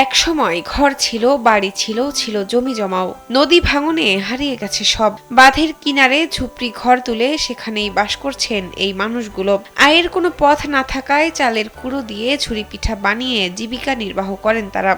একসময় ঘর ছিল, বাড়ি ছিল, ছিল জমি জমাও। নদী ভাঙনে হারিয়ে গেছে সব। বাঁধের কিনারে ঝুপড়ি ঘর তুলে সেখানেই বাস করছেন এই মানুষগুলো। আয়ের কোনো পথ না থাকায় চালের কুড়ো দিয়ে ঝুড়ি পিঠা বানিয়ে জীবিকা নির্বাহ করেন তারা।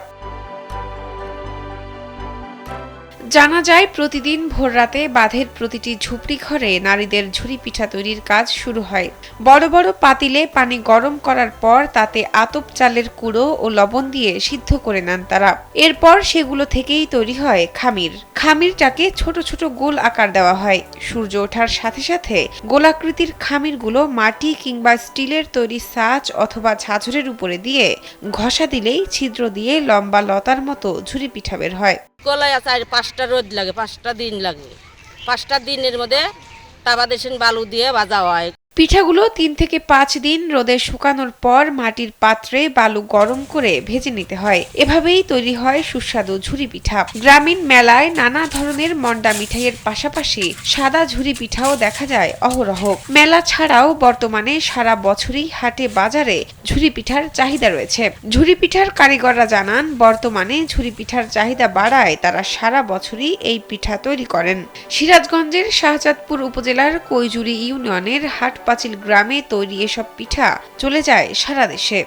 জানা যায়, প্রতিদিন ভোররাতে বাঁধের প্রতিটি ঝুপড়ি ঘরে নারীদের ঝুড়ি পিঠা তৈরির কাজ শুরু হয়। বড় বড় পাতিলে পানি গরম করার পর তাতে আতপ চালের কুড়ো ও লবণ দিয়ে সিদ্ধ করে নেন তারা। এরপর সেগুলো থেকেই তৈরি হয় খামির। খামিরটাকে ছোট ছোট গোল আকার দেওয়া হয়। সূর্য ওঠার সাথে সাথে গোলাকৃতির খামিরগুলো মাটি কিংবা স্টিলের তৈরি ছাঁচ অথবা ঝাঁঝরের উপরে দিয়ে ঘষা দিলেই ছিদ্র দিয়ে লম্বা লতার মতো ঝুড়ি পিঠা বের হয়। গলায় 4-5টা রোদ লাগে, 5টা দিন লাগে। 5টা দিনের মধ্যে তাবা দেশেন বালু দিয়ে ভাজা হয়। পিঠাগুলো 3 থেকে 5 দিন রোদে শুকানোর পর মাটির পাত্রে বালু গরম করে ভেজে নিতে হয়। এভাবেই তৈরি হয় সুস্বাদু ঝুরি পিঠা। গ্রামীণ মেলায় নানা ধরনের মন্ডা মিঠাইয়ের পাশাপাশি সাদা ঝুরি পিঠাও দেখা যায় অহরহ। মেলা ছাড়াও বর্তমানে সারা বছরই হাটে বাজারে ঝুরি পিঠার চাহিদা রয়েছে। ঝুরি পিঠার কারিগররা জানান, বর্তমানে ঝুরি পিঠার চাহিদা বাড়ায় তারা সারা বছরই এই পিঠা তৈরি করেন। সিরাজগঞ্জের শাহজাদপুর উপজেলার কৈজুরি ইউনিয়নের হাট পাঁচিল গ্রামে তৈরি এসব পিঠা চলে যায় সারা দেশে।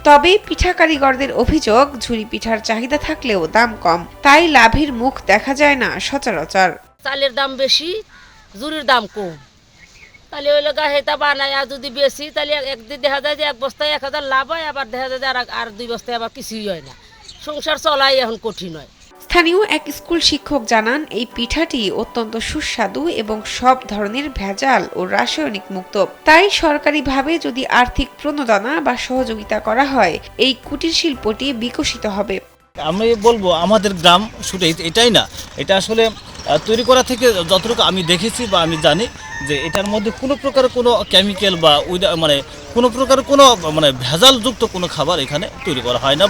তবে পিঠা কারিগরদের অভিযোগ, ঝুরি পিঠার চাহিদা থাকলেও দাম কম, তাই লাভের মুখ দেখা যায় না সচরাচর। চালের দাম বেশি, জুরির দাম কম। তাহলে ওই লোক হেতা বানায় আর যদি বেশি তাহলে একদিন দেখা যায় যে 1 বস্তায় 1000 লাভ হয়, আবার দেখা যায় যে আর 2 বস্তায় আবার কিছুই হয় না। সংসার চলাই এখন কঠিন হয়। স্থানীয় এক স্কুল শিক্ষক জানান, এই পিঠাটি অত্যন্ত সুস্বাদু এবং সব ধরনের ভেজাল ও রাসায়নিক মুক্ত। তাই সরকারিভাবে যদি আর্থিক প্রণোদনা বা সহযোগিতা করা হয়, এই কুটির শিল্পটি বিকশিত হবে। আমি বলবো আমাদের গ্রাম শুধু এটাই না, এটা আসলে তৈরি করা থেকে যতটুকু আমি দেখেছি বা আমি জানি যে এটার মধ্যে কোনো প্রকার কোনো কেমিক্যাল বা কোনো প্রকার কোনো ভেজালযুক্ত কোনো খাবার এখানে তৈরি করা হয় না।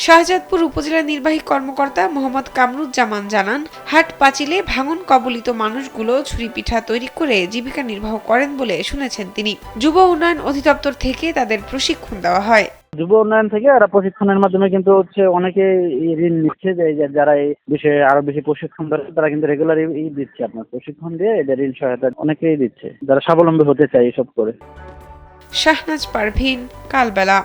শাহজাদপুর উপজেলা নির্বাহী কর্মকর্তা মোহাম্মদ কামরুজ্জামান জানান, হাট পাঁচিলে ভাঙন কবলিত মানুষগুলো ঝুরি পিঠা তৈরি করে জীবিকা নির্বাহ করেন বলে শুনেছেন তিনি। যুব উন্নয়ন অধিদপ্তর থেকে তাদের প্রশিক্ষণ দেওয়া হয়। যুব উন্নয়ন থেকে এরা প্রশিক্ষণের মাধ্যমে কিন্তু অনেকে ঋণ নিচ্ছে, যে যারা এই বিষয়ে আরো বেশি প্রশিক্ষণ দরকার তারা কিন্তু রেগুলার দিচ্ছে, আপনার প্রশিক্ষণ দিয়ে এদের ঋণ সহায়তা অনেকেই দিচ্ছে যারা স্বাবলম্বী হতে চায় এসব করে। শাহনাজ পারভীন, কালবেলা।